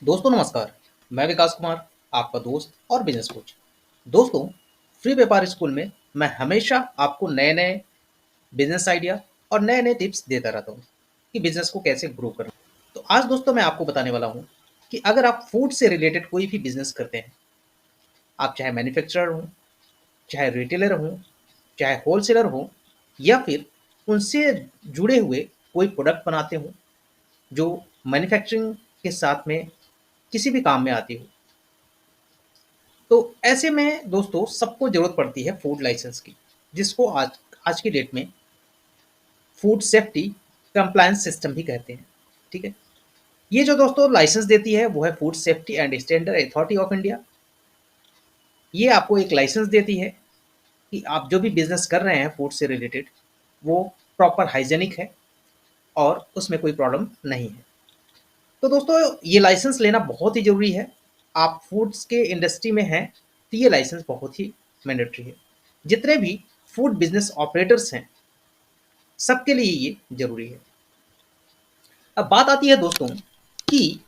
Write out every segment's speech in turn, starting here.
दोस्तों नमस्कार। मैं विकास कुमार, आपका दोस्त और बिजनेस कोच। दोस्तों, फ्री व्यापार स्कूल में मैं हमेशा आपको नए नए बिजनेस आइडिया और नए नए टिप्स देता रहता हूँ कि बिजनेस को कैसे ग्रो करना। तो आज दोस्तों मैं आपको बताने वाला हूँ कि अगर आप फूड से रिलेटेड कोई भी बिजनेस करते हैं, आप चाहे मैन्युफैक्चरर हों, चाहे रिटेलर हों, चाहे होलसेलर हों, या फिर उनसे जुड़े हुए कोई प्रोडक्ट बनाते हों जो मैन्युफैक्चरिंग के साथ में किसी भी काम में आती हो, तो ऐसे में दोस्तों सबको ज़रूरत पड़ती है फूड लाइसेंस की, जिसको आज आज की डेट में फूड सेफ्टी कंप्लायंस सिस्टम भी कहते हैं। ठीक है, ये जो दोस्तों लाइसेंस देती है वो है food safety and standard authority of India. ये आपको एक लाइसेंस देती है कि आप जो भी बिजनेस कर रहे हैं फूड से रिलेटेड, वो प्रॉपर हाइजेनिक है और उसमें कोई प्रॉब्लम नहीं है। तो दोस्तों ये लाइसेंस लेना बहुत ही ज़रूरी है। आप फूड्स के इंडस्ट्री में हैं तो ये लाइसेंस बहुत ही मैंडेटरी है। जितने भी फूड बिजनेस ऑपरेटर्स हैं, सबके लिए ये ज़रूरी है। अब बात आती है दोस्तों कि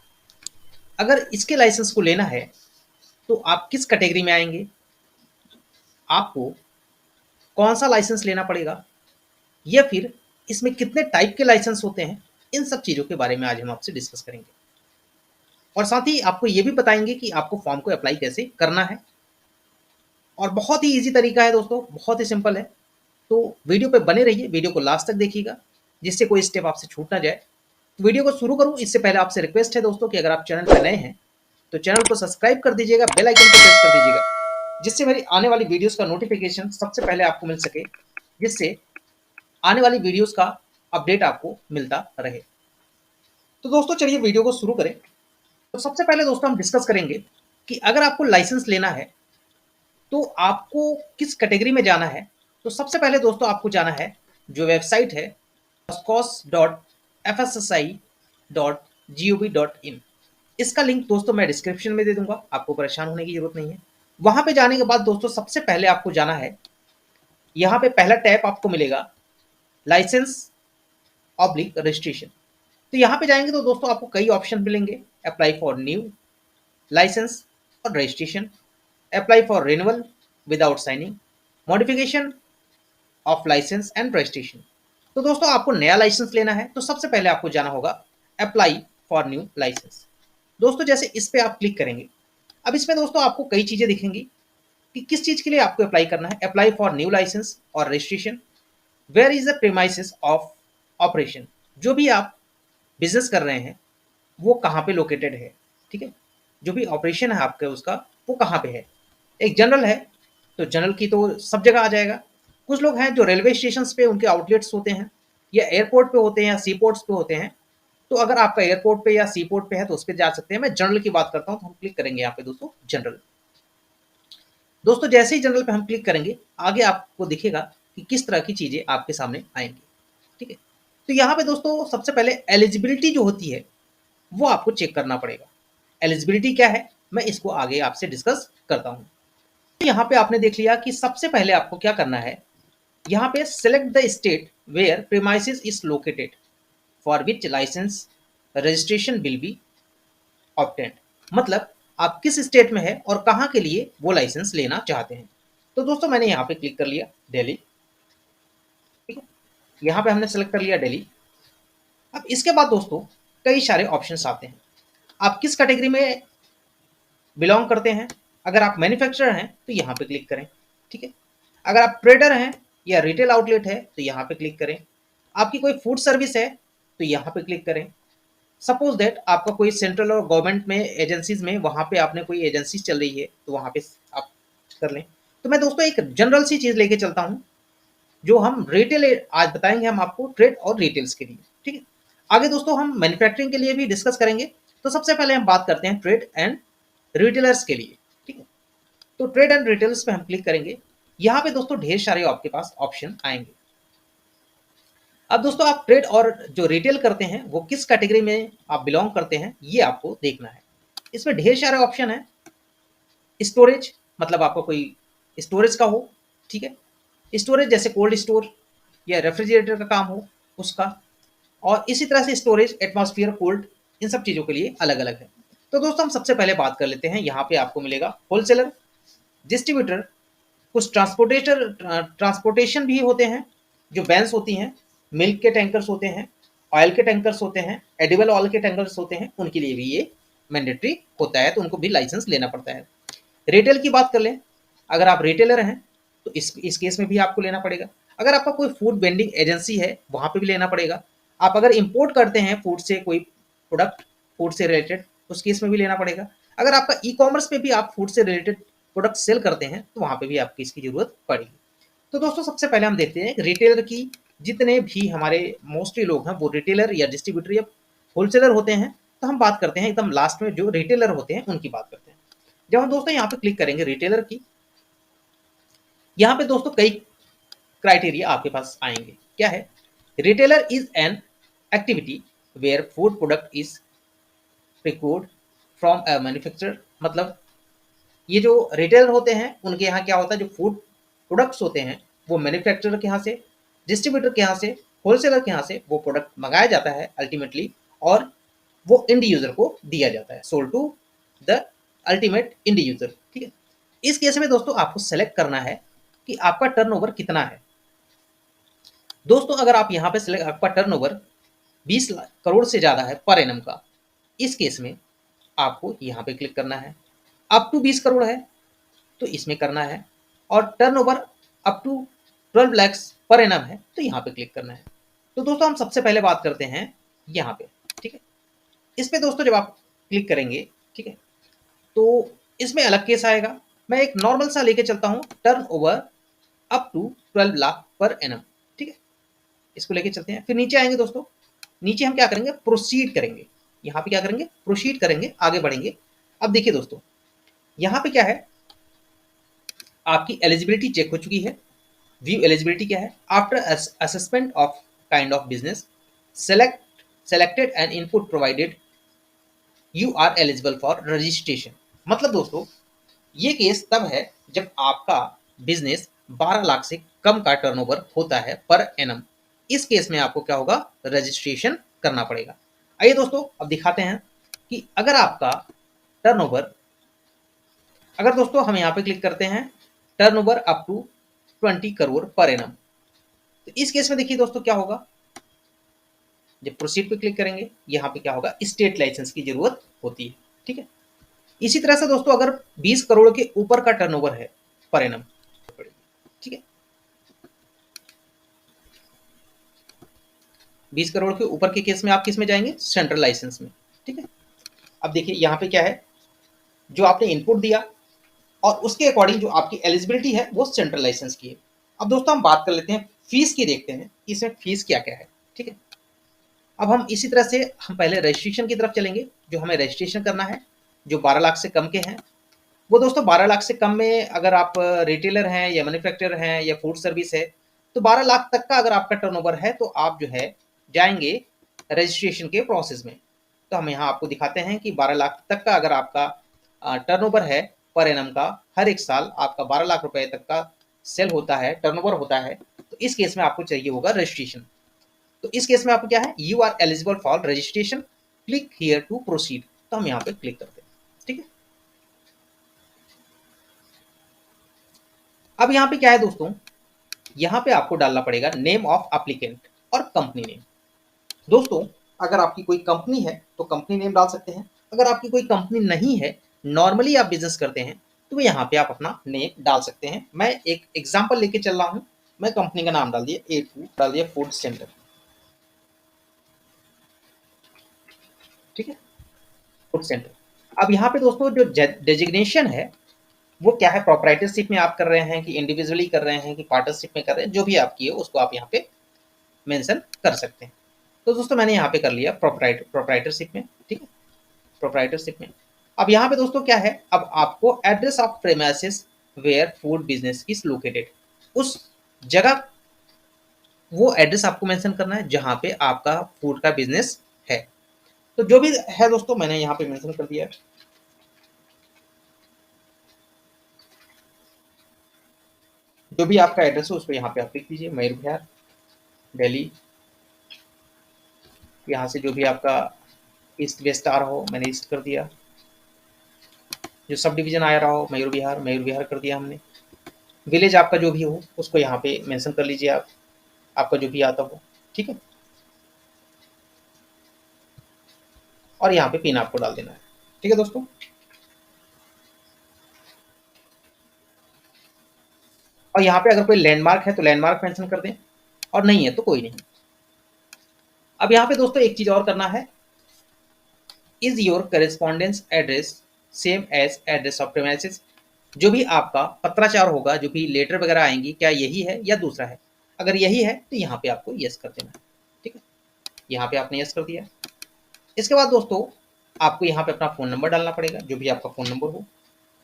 अगर इसके लाइसेंस को लेना है तो आप किस कैटेगरी में आएंगे, आपको कौन सा लाइसेंस लेना पड़ेगा, या फिर इसमें कितने टाइप के लाइसेंस होते हैं, इन सब चीज़ों के बारे में आज हम आपसे डिस्कस करेंगे। और साथ ही आपको ये भी बताएंगे कि आपको फॉर्म को अप्लाई कैसे करना है। और बहुत ही ईजी तरीका है दोस्तों, बहुत ही सिंपल है। तो वीडियो पे बने रहिए, वीडियो को लास्ट तक देखिएगा, जिससे कोई स्टेप आपसे छूट ना जाए। तो वीडियो को शुरू करूँ इससे पहले आपसे रिक्वेस्ट है दोस्तों कि अगर आप चैनल पर नए हैं तो चैनल को सब्सक्राइब कर दीजिएगा, बेल आइकन को प्रेस कर दीजिएगा, जिससे मेरी आने वाली वीडियोस का नोटिफिकेशन सबसे पहले आपको मिल सके, जिससे आने वाली वीडियोस का अपडेट आपको मिलता रहे। तो दोस्तों चलिए वीडियो को शुरू करें। तो सबसे पहले दोस्तों हम डिस्कस करेंगे कि अगर आपको लाइसेंस लेना है तो आपको किस कैटेगरी में जाना है। तो सबसे पहले दोस्तों आपको जाना है, जो वेबसाइट है oscos.fssi.gov.in। इसका लिंक दोस्तों मैं डिस्क्रिप्शन में दे दूंगा, आपको परेशान होने की जरूरत नहीं है। वहां पे जाने के बाद दोस्तों सबसे पहले आपको जाना है, यहाँ पे पहला टैब आपको मिलेगा लाइसेंस ऑब्लिक रजिस्ट्रेशन। तो यहाँ पे जाएंगे तो दोस्तों आपको कई ऑप्शन मिलेंगे, अप्लाई फॉर न्यू लाइसेंस और registration, apply for renewal without signing, modification of licence and registration. तो दोस्तों आपको नया लाइसेंस लेना है तो सबसे पहले आपको जाना होगा अप्लाई फॉर न्यू लाइसेंस। दोस्तों जैसे इस पे आप क्लिक करेंगे, अब इसमें दोस्तों आपको कई चीजें दिखेंगी कि किस चीज के लिए आपको अप्लाई करना है। अप्लाई फॉर न्यू लाइसेंस और registration, where is the premises of operation, जो भी आप बिजनेस कर रहे हैं वो कहाँ पे लोकेटेड है। ठीक है, जो भी ऑपरेशन है आपका उसका वो कहाँ पे है। एक जनरल है तो जनरल की तो सब जगह आ जाएगा। कुछ लोग हैं जो रेलवे स्टेशन पे उनके आउटलेट्स होते हैं, या एयरपोर्ट पे होते हैं, या सी पोर्ट्स पे होते हैं। तो अगर आपका एयरपोर्ट पे या सी पोर्ट पे है तो उस पर जा सकते हैं। मैं जनरल की बात करता हूँ, तो हम क्लिक करेंगे यहाँ पे दोस्तों जनरल। दोस्तों जैसे ही जनरल पे हम क्लिक करेंगे, आगे आपको दिखेगा कि किस तरह की चीजें आपके सामने आएंगी। ठीक है, तो यहाँ पे दोस्तों सबसे पहले एलिजिबिलिटी जो होती है वो आपको चेक करना पड़ेगा। एलिजिबिलिटी क्या है, मैं इसको आगे आपसे डिस्कस करता हूँ। तो यहाँ पे आपने देख लिया कि सबसे पहले आपको क्या करना है, यहाँ पे select the state where premises is located for which licence registration will be obtained. मतलब आप किस स्टेट में है और कहाँ के लिए वो लाइसेंस लेना चाहते हैं। तो दोस्तों मैंने यहाँ पे क्लिक कर लिया दिल्ली। ठीक है, यहाँ पे हमने सेलेक्ट कर लिया दिल्ली। अब इसके बाद दोस्तों कई सारे ऑप्शंस आते हैं, आप किस कैटेगरी में बिलोंग करते हैं। अगर आप मैन्युफैक्चरर हैं तो यहाँ पे क्लिक करें। ठीक है, अगर आप ट्रेडर हैं या रिटेल आउटलेट है तो यहाँ पे क्लिक करें। आपकी कोई फूड सर्विस है तो यहाँ पे क्लिक करें। सपोज दैट आपका कोई सेंट्रल और गवर्नमेंट में एजेंसीज में वहाँ पे आपने कोई एजेंसी चल रही है तो वहाँ पे आप कर लें। तो मैं दोस्तों एक जनरल सी चीज़ लेके चलता हूँ, जो हम रिटेल आज बताएंगे हम आपको ट्रेड और रिटेल्स के लिए। ठीक है, आगे दोस्तों हम मैन्युफैक्चरिंग के लिए भी डिस्कस करेंगे। तो सबसे पहले हम बात करते हैं ट्रेड एंड रिटेलर्स के लिए। ठीक है, तो ट्रेड एंड रिटेल्स पे हम क्लिक करेंगे। यहाँ पे दोस्तों ढेर सारे आपके पास ऑप्शन आएंगे। अब दोस्तों आप ट्रेड और जो रिटेल करते हैं वो किस कैटेगरी में आप बिलोंग करते हैं ये आपको देखना है। इसमें ढेर सारे ऑप्शन है। स्टोरेज, मतलब आपका कोई स्टोरेज का हो। ठीक है, स्टोरेज जैसे कोल्ड स्टोर या रेफ्रिजरेटर का काम हो उसका, और इसी तरह से स्टोरेज एटमॉस्फेयर कोल्ड, इन सब चीज़ों के लिए अलग अलग है। तो दोस्तों हम सबसे पहले बात कर लेते हैं, यहाँ पे आपको मिलेगा होलसेलर, डिस्ट्रीब्यूटर, कुछ ट्रांसपोर्टेशन भी होते हैं, जो वैन्स होती हैं, मिल्क के टैंकर्स होते हैं, ऑयल के टैंकर्स होते हैं, एडिबल ऑयल के टैंकर्स होते हैं, उनके लिए भी ये मैंडेटरी होता है, तो उनको भी लाइसेंस लेना पड़ता है। रिटेल की बात कर लें, अगर आप रिटेलर हैं तो इस केस में भी आपको लेना पड़ेगा। अगर आपका कोई फूड वेंडिंग एजेंसी है वहाँ पे भी लेना पड़ेगा। आप अगर इंपोर्ट करते हैं फूड से कोई प्रोडक्ट, फूड से रिलेटेड, उस केस में भी लेना पड़ेगा। अगर आपका ई कॉमर्स पे भी आप फूड से रिलेटेड प्रोडक्ट सेल करते हैं तो वहाँ पे भी आपकी इसकी जरूरत पड़ेगी। तो दोस्तों सबसे पहले हम देखते हैं रिटेलर की, जितने भी हमारे मोस्टली लोग हैं वो रिटेलर या डिस्ट्रीब्यूटर या होलसेलर होते हैं। तो हम बात करते हैं एकदम लास्ट में, जो रिटेलर होते हैं उनकी बात करते हैं। जब हम दोस्तों यहाँ पे क्लिक करेंगे रिटेलर की, यहाँ पे दोस्तों कई क्राइटेरिया आपके पास आएंगे। क्या है? Retailer is an activity where food product is procured from a manufacturer. मतलब ये जो रिटेलर होते हैं उनके यहाँ क्या होता है, जो फूड प्रोडक्ट्स होते हैं वो मैन्युफैक्चरर के यहाँ से, डिस्ट्रीब्यूटर के यहाँ से, होलसेलर के यहाँ से वो प्रोडक्ट मंगाया जाता है अल्टीमेटली, और वो इंड यूजर को दिया जाता है, sold to the ultimate end user. ठीक है। इस केस में दोस्तों आपको सेलेक्ट करना है कि आपका टर्नओवर कितना है। दोस्तों अगर आप यहाँ पे सेलेक्ट, आपका टर्नओवर 20 करोड़ से ज्यादा है पर एनम का, इस केस में आपको यहाँ पे क्लिक करना है। अप टू 20 करोड़ है तो इसमें करना है, और turnover up to 12 lakh per annum है तो यहाँ पे क्लिक करना है। तो दोस्तों हम सबसे पहले बात करते हैं यहाँ पे। ठीक है। इस पे दोस्तों जब आप क्लिक करेंगे, ठीक है, तो इसमें अलग केस आएगा। मैं एक नॉर्मल सा लेके चलता हूँ, turnover up to 12 lakh per annum. ठीक है, इसको लेके चलते हैं। फिर नीचे आएंगे दोस्तों, नीचे हम क्या करेंगे, प्रोसीड करेंगे। यहाँ पे क्या करेंगे, प्रोसीड करेंगे, आगे बढ़ेंगे। अब देखिए दोस्तों, यहाँ पे क्या है, आपकी एलिजिबिलिटी चेक हो चुकी है। व्यू एलिजिबिलिटी क्या है, after assessment of kind of business selected and input provided you are eligible for registration. मतलब दोस्तों ये केस तब है जब आपका बिजनेस 12 लाख से कम का टर्नओवर होता है पर एनम। इस केस में आपको क्या होगा, रजिस्ट्रेशन करना पड़ेगा। आइए दोस्तों अब दिखाते हैं कि अगर आपका टर्नओवर, अगर दोस्तों हम यहाँ पे क्लिक करते हैं turnover up to 20 crore per annum, तो इस केस में देखिए दोस्तों क्या होगा, जब प्रोसीड पे क्लिक करेंगे यहाँ पे क्या होगा, स्टेट लाइसेंस की जरूरत होती है। ठीक है। इसी तरह से दोस्तों अगर 20 करोड़ के ऊपर का टर्नओवर है पर एनम, ठीक है, 20 करोड़ के ऊपर के केस में आप किस में जाएंगे, सेंट्रल लाइसेंस में। ठीक है। अब देखिए यहाँ पे क्या है, जो आपने इनपुट दिया और उसके अकॉर्डिंग जो आपकी एलिजिबिलिटी है वो सेंट्रल लाइसेंस की है। अब दोस्तों हम बात कर लेते हैं फीस की, देखते हैं इसमें फीस क्या क्या है। ठीक है। अब हम इसी तरह से हम पहले रजिस्ट्रेशन की तरफ चलेंगे। जो हमें रजिस्ट्रेशन करना है, जो 12 लाख से कम के हैं, वो दोस्तों 12 लाख से कम में अगर आप रिटेलर हैं या मैन्युफैक्चरर हैं या फूड सर्विस है, तो 12 लाख तक का अगर आपका टर्नओवर है तो आप जो है जाएंगे रजिस्ट्रेशन के प्रोसेस में। तो हम यहाँ आपको दिखाते हैं कि 12 लाख तक का अगर आपका टर्नओवर है पर एनम का, हर एक साल आपका 12 लाख रुपए तक का सेल होता है, टर्नओवर होता है, तो इस केस में आपको चाहिए होगा रजिस्ट्रेशन। तो इस केस में आपको क्या है, you are eligible for registration, click here to proceed. तो हम यहाँ पे क्लिक करते हैं। ठीक है। अब यहाँ पे क्या है दोस्तों, यहाँ पे आपको डालना पड़ेगा नेम ऑफ एप्लीकेंट और कंपनी नेम। दोस्तों अगर आपकी कोई कंपनी है तो कंपनी नेम डाल सकते हैं, अगर आपकी कोई कंपनी नहीं है, नॉर्मली आप बिजनेस करते हैं, तो यहाँ पे आप अपना नेम डाल सकते हैं। मैं एक एग्जांपल लेके चल रहा हूँ, मैं कंपनी का नाम डाल दिया A2, डाल दिया फूड सेंटर। ठीक है, फूड सेंटर। अब यहाँ पे दोस्तों जो डेजिग्नेशन है वो क्या है, प्रोप्राइटरशिप में आप कर रहे हैं कि इंडिविजुअली कर रहे हैं कि पार्टनरशिप में कर रहे हैं, जो भी आपकी है उसको आप यहाँ पे मेंशन कर सकते हैं। तो दोस्तों मैंने यहाँ पे कर लिया प्रोप्राइटरशिप में। ठीक है, प्रोप्राइटरशिप में। अब यहाँ पे दोस्तों क्या है, अब आपको address of premises where food business is located, उस जगह वो एड्रेस आपको मेंशन करना है जहाँ पे आपका फूड का बिजनेस है। तो जो भी है दोस्तों मैंने यहाँ पे मेंशन कर दिया है। जो भी आपका एड्रेस है उसको यहाँ पे आप लिख दीजिए, मयूर विहार दिल्ली। यहाँ से जो भी आपका ईस्ट वेस्ट आ रहा हो मैंने ईस्ट कर दिया, जो सब डिवीजन आ रहा हो, मयूर विहार कर दिया हमने। विलेज आपका जो भी हो उसको यहाँ पे मेंशन कर लीजिए आप, आपका जो भी आता हो, ठीक है। और यहाँ पे पिन आपको डाल देना है, ठीक है दोस्तों। और यहाँ पे अगर कोई लैंडमार्क है तो लैंडमार्क मेंशन कर दें, और नहीं है तो कोई नहीं। अब यहाँ पे दोस्तों एक चीज और करना है, is your correspondence address same as address of premises. जो भी आपका पत्राचार होगा, जो भी लेटर वगैरह आएंगी, क्या यही है या दूसरा है। अगर यही है तो यहाँ पे आपको यस कर देना है, ठीक है। यहाँ पे आपने यस कर दिया। इसके बाद दोस्तों आपको यहाँ पे अपना फ़ोन नंबर डालना पड़ेगा, जो भी आपका फ़ोन नंबर हो,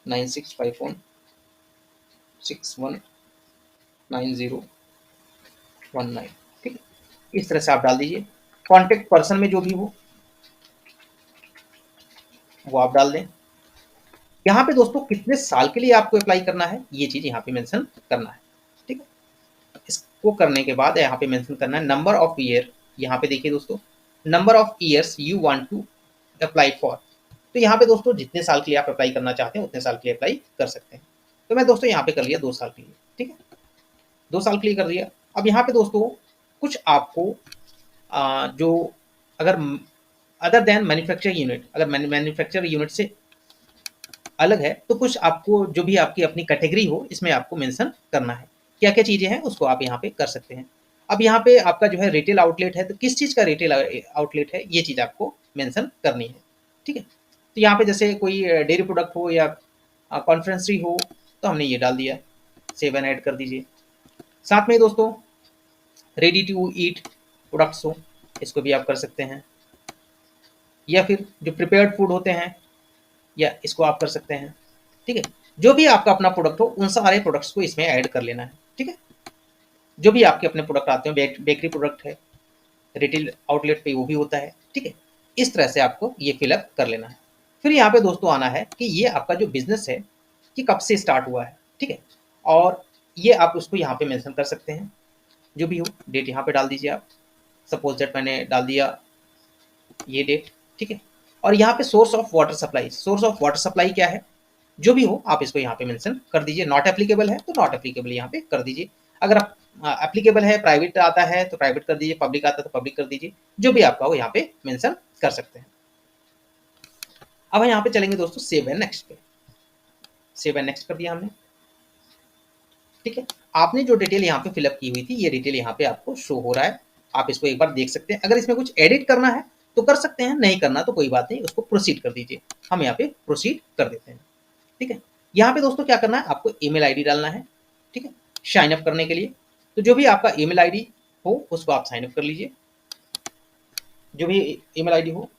9651619019, ठीक है। इस तरह से आप डाल दीजिए। कॉन्टेक्ट पर्सन में जो भी हो वो आप डाल दें। यहाँ पे दोस्तों कितने साल के लिए आपको अप्लाई करना है ये चीज़ यहाँ पे मेंशन करना है, ठीक है। इसको करने के बाद यहाँ पे मेंशन करना है नंबर ऑफ ईयर। यहाँ पे देखिए दोस्तों, number of years you want to apply for. तो यहाँ पे दोस्तों जितने साल के लिए आप अप्लाई करना चाहते हैं उतने साल के लिए अप्लाई कर सकते हैं। तो मैं दोस्तों यहाँ पे कर लिया 2 साल के लिए, ठीक है। 2 साल के लिए कर दिया। अब यहाँ पे दोस्तों कुछ आपको जो अगर अदर देन मैन्युफैक्चर यूनिट, अगर मैन्युफैक्चर यूनिट से अलग है तो कुछ आपको जो भी आपकी अपनी कैटेगरी हो इसमें आपको मेंशन करना है। क्या क्या चीज़ें हैं उसको आप यहाँ पे कर सकते हैं। अब यहाँ पे आपका जो है रिटेल आउटलेट है, तो किस चीज़ का रिटेल आउटलेट है ये चीज़ आपको मेंशन करनी है, ठीक है। तो यहाँ पे जैसे कोई डेयरी प्रोडक्ट हो या कॉन्फ्रेंसरी हो तो हमने ये डाल दिया, सेव एंड ऐड कर दीजिए। साथ में दोस्तों रेडी टू ईट प्रोडक्ट्स हो इसको भी आप कर सकते हैं, या फिर जो प्रिपेयर्ड फूड होते हैं या इसको आप कर सकते हैं, ठीक है। जो भी आपका अपना प्रोडक्ट हो उन सारे प्रोडक्ट्स को इसमें ऐड कर लेना है, ठीक है। जो भी आपके अपने प्रोडक्ट आते हो, बेकरी प्रोडक्ट है, रिटेल आउटलेट पे वो भी होता है, ठीक है। इस तरह से आपको ये फिलअप कर लेना है। फिर यहाँ पे दोस्तों आना है कि ये आपका जो बिजनेस है कि कब से स्टार्ट हुआ है, ठीक है। और ये आप उसको यहाँ पे मेंशन कर सकते हैं, जो भी हो डेट यहाँ पे डाल दीजिए आप। सपोज दैट मैंने डाल दिया ये डेट, ठीक है। और यहाँ पे source of water supply, source of water supply क्या है, जो भी हो आप इसको यहाँ पे मेंशन कर दीजिए। नॉट एप्लीकेबल है तो नॉट एप्लीकेबल यहाँ पे कर दीजिए। अगर आप एप्लीकेबल है, प्राइवेट आता है तो प्राइवेट कर दीजिए, पब्लिक आता है तो पब्लिक कर दीजिए, जो भी आपका हो यहाँ पे मेंशन कर सकते हैं। अब यहाँ पे चलेंगे दोस्तों सेव एंड नेक्स्ट पे। सेव एंड नेक्स्ट कर दिया हमने, ठीक है। आपने जो डिटेल यहाँ पे फिलअप की हुई थी ये डिटेल यहाँ पे आपको शो हो रहा है, आप इसको एक बार देख सकते हैं। अगर इसमें कुछ एडिट करना है तो कर सकते हैं, नहीं करना तो कोई बात नहीं, उसको प्रोसीड कर दीजिए। हम यहाँ पे प्रोसीड कर देते हैं, ठीक है। यहाँ पे दोस्तों क्या करना है, आपको ईमेल आईडी डालना है, ठीक है, साइन अप करने के लिए। तो जो भी आपका ईमेल आईडी हो उसको आप साइन अप कर लीजिए, जो भी ईमेल आईडी हो।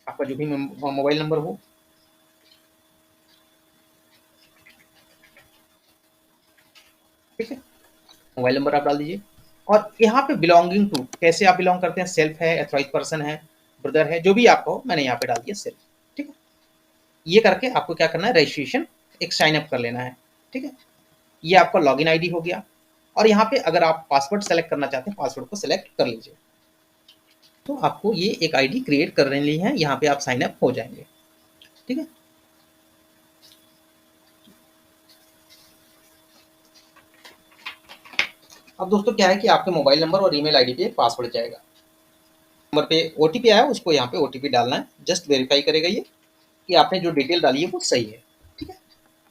आपका जो भी मोबाइल नंबर हो, ठीक है, मोबाइल नंबर आप डाल दीजिए। और यहाँ पे बिलोंगिंग टू, कैसे आप बिलोंग करते हैं, सेल्फ है, अथॉराइज पर्सन है, ब्रदर है, जो भी आपका हो, मैंने यहाँ पे डाल दिया सेल्फ, ठीक है। ये करके आपको क्या करना है, रजिस्ट्रेशन एक साइन अप कर लेना है, ठीक है। ये आपका लॉगिन आईडी हो गया। और यहाँ पे अगर आप पासवर्ड सेलेक्ट करना चाहते हैं, पासवर्ड को सेलेक्ट कर लीजिए। तो आपको ये एक आईडी क्रिएट कर लेनी है, यहाँ पे आप साइन अप हो जाएंगे, ठीक है। अब दोस्तों क्या है कि आपके मोबाइल नंबर और ईमेल आईडी पे पासवर्ड जाएगा। नंबर पे ओटीपी आया, उसको यहाँ पे ओटीपी डालना है, जस्ट वेरीफाई करेगा ये कि आपने जो डिटेल डाली है वो सही है, ठीक है।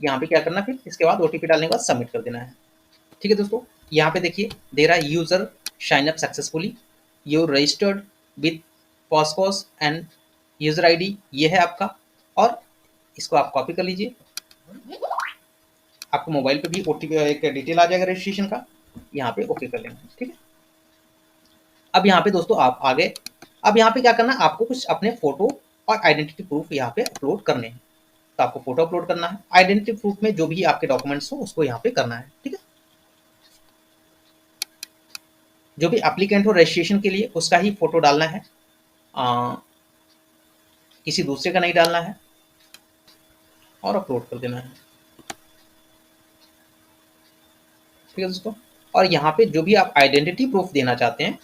यहाँ पे क्या करना, फिर इसके बाद ओटीपी डालने के बाद सबमिट कर देना है, ठीक है दोस्तों। यहाँ पे देखिए दे रहा है user sign up successfully, you registered with पॉसपॉस एंड यूजर आईडी, ये है आपका। और इसको आप कॉपी कर लीजिए, आपको मोबाइल पे भी ओटीपी एक डिटेल आ जाएगा रजिस्ट्रेशन का, यहाँ पे ओके कर लेना, ठीक है। अब यहाँ पे दोस्तों आप आ गए। अब यहाँ पे क्या करना है, आपको कुछ अपने फोटो और आइडेंटिटी प्रूफ यहाँ पे अपलोड करने हैं। तो आपको फोटो अपलोड करना है, आइडेंटिटी प्रूफ में जो भी आपके डॉक्यूमेंट्स हो उसको यहाँ पे करना है, ठीक है। जो भी एप्लीकेंट हो रजिस्ट्रेशन के लिए उसका ही फोटो डालना है, किसी दूसरे का नहीं डालना है, और अपलोड कर देना है, ठीक है दोस्तों। और यहाँ पे जो भी आप आइडेंटिटी प्रूफ देना चाहते हैं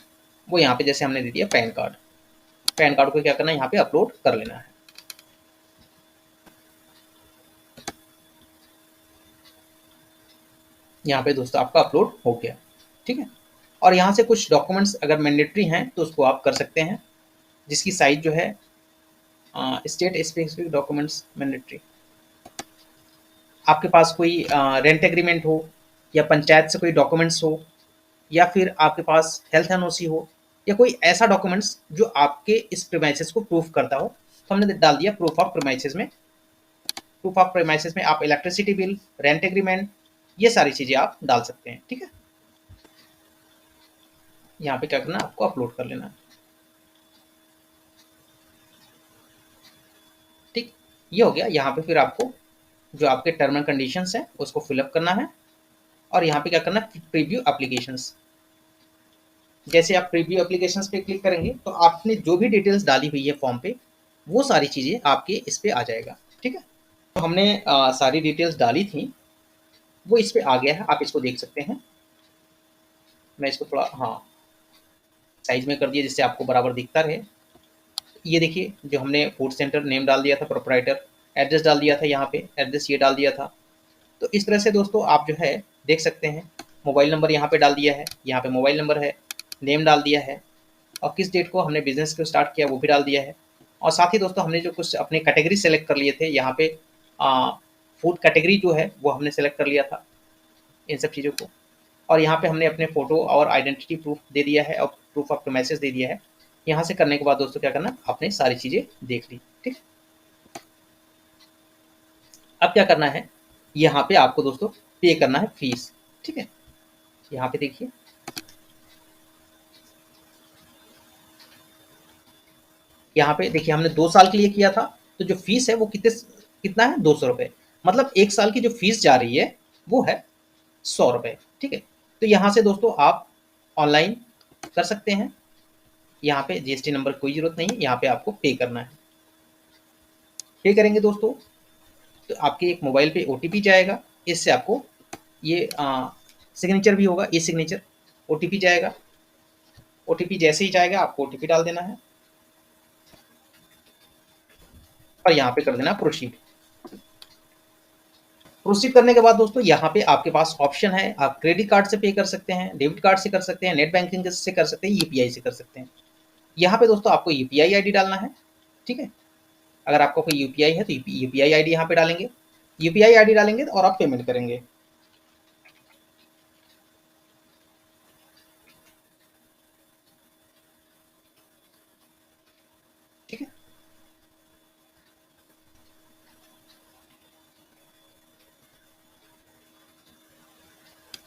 वो यहाँ पे जैसे हमने दे दिया पैन कार्ड। पैन कार्ड को क्या करना है, यहाँ पे अपलोड कर लेना है। यहाँ पे दोस्तों आपका अपलोड हो गया, ठीक है। और यहाँ से कुछ डॉक्यूमेंट्स अगर मैंडेटरी हैं तो उसको आप कर सकते हैं, जिसकी साइज जो है स्टेट स्पेसिफिक डॉक्यूमेंट्स मैंडेटरी। आपके पास कोई रेंट एग्रीमेंट हो, या पंचायत से कोई डॉक्यूमेंट्स हो, या फिर आपके पास हेल्थ एनओसी हो, या कोई ऐसा डॉक्यूमेंट्स जो आपके इस प्रीमाइसेस को प्रूफ करता हो, तो हमने डाल दिया प्रूफ ऑफ प्रीमाइसेस में। प्रूफ ऑफ प्रीमाइसेस में आप इलेक्ट्रिसिटी बिल, रेंट एग्रीमेंट, ये सारी चीजें आप डाल सकते हैं, ठीक है। यहाँ पे क्या करना है, आपको अपलोड कर लेना है, ठीक। ये हो गया। यहाँ पे फिर आपको जो आपके टर्म एंड कंडीशंस हैं उसको फिलअप करना है, और यहाँ पे क्या करना है, प्रीव्यू एप्लीकेशंस। जैसे आप प्रीव्यू एप्लीकेशंस पे क्लिक करेंगे तो आपने जो भी डिटेल्स डाली हुई है फॉर्म पे, वो सारी चीज़ें आपके इस पे आ जाएगा, ठीक है। तो हमने सारी डिटेल्स डाली थी, वो इस पे आ गया है, आप इसको देख सकते हैं। मैं इसको थोड़ा साइज में कर दिया जिससे आपको बराबर दिखता रहे। ये देखिए, जो हमने फूड सेंटर नेम डाल दिया था, प्रोपराइटर, एड्रेस डाल दिया था, यहाँ पे एड्रेस ये डाल दिया था। तो इस तरह से दोस्तों आप जो है देख सकते हैं। मोबाइल नंबर यहाँ पे डाल दिया है, यहाँ पे मोबाइल नंबर है, नेम डाल दिया है, और किस डेट को हमने बिजनेस को स्टार्ट किया वो भी डाल दिया है। और साथ ही दोस्तों हमने जो कुछ अपने कैटेगरी सेलेक्ट कर लिए थे, यहाँ पे फूड कैटेगरी जो है वो हमने सेलेक्ट कर लिया था, इन सब चीज़ों को। और यहाँ पे हमने अपने फ़ोटो और आइडेंटिटी प्रूफ दे दिया है, और प्रूफ ऑफ मैसेज दे दिया है। यहाँ से करने के बाद दोस्तों क्या करना, आपने सारी चीज़ें देख ली, ठीक। अब क्या करना है, यहाँ पे आपको दोस्तों पे करना है फीस, ठीक है। यहाँ पे देखिए, यहाँ पे देखिए हमने 2 साल के लिए किया था, तो जो फीस है वो कितना है, 200 रुपये। मतलब 1 साल की जो फीस जा रही है वो है 100 रुपये, ठीक है। तो यहाँ से दोस्तों आप ऑनलाइन कर सकते हैं। यहाँ पे जीएसटी नंबर कोई ज़रूरत नहीं है, यहाँ पे आपको पे करना है। पे करेंगे दोस्तों तो आपके एक मोबाइल पे ओटीपी जाएगा, इससे आपको ये सिग्नेचर भी होगा, ई सिग्नेचर। ओटीपी जाएगा, ओटीपी जैसे ही जाएगा आपको ओटीपी डाल देना है, और यहाँ पे कर देना प्रोसीड। प्रोसीड करने के बाद दोस्तों यहाँ पे आपके पास ऑप्शन है, आप क्रेडिट कार्ड से पे कर सकते हैं, डेबिट कार्ड से कर सकते हैं, नेट बैंकिंग से कर सकते हैं, यूपीआई से कर सकते हैं। यहाँ पे दोस्तों आपको यूपीआई आईडी डालना है, ठीक है। अगर आपका कोई यूपीआई है तो यूपीआई आईडी यहाँ पे डालेंगे, यूपीआई आईडी डालेंगे और आप पेमेंट करेंगे, ठीक है।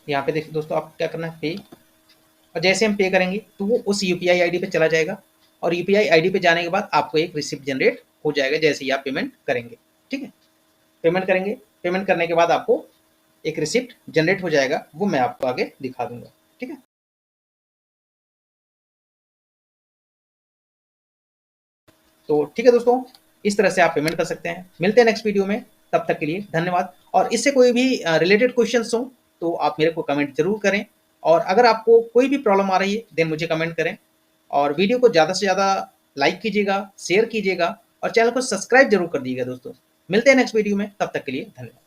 यहाँ पे देखिए दोस्तों, आप क्या करना है, पे। और जैसे हम पे करेंगे तो वो उस यूपीआई आईडी पे चला जाएगा, और यूपीआई आईडी पे जाने के बाद आपको एक रिसिप्ट जनरेट हो जाएगा जैसे ही आप पेमेंट करेंगे, ठीक है। पेमेंट करेंगे, पेमेंट करने के बाद आपको एक रिसिप्ट जनरेट हो जाएगा, वो मैं आपको आगे दिखा दूंगा, ठीक है। तो ठीक है दोस्तों, इस तरह से आप पेमेंट कर सकते हैं। मिलते हैं नेक्स्ट वीडियो में, तब तक के लिए धन्यवाद। और इससे कोई भी रिलेटेड क्वेश्चंस हो तो आप मेरे को कमेंट जरूर करें, और अगर आपको कोई भी प्रॉब्लम आ रही है देन मुझे कमेंट करें। और वीडियो को ज़्यादा से ज़्यादा लाइक कीजिएगा, शेयर कीजिएगा, और चैनल को सब्सक्राइब जरूर कर दीजिएगा दोस्तों। मिलते हैं नेक्स्ट वीडियो में, तब तक के लिए धन्यवाद।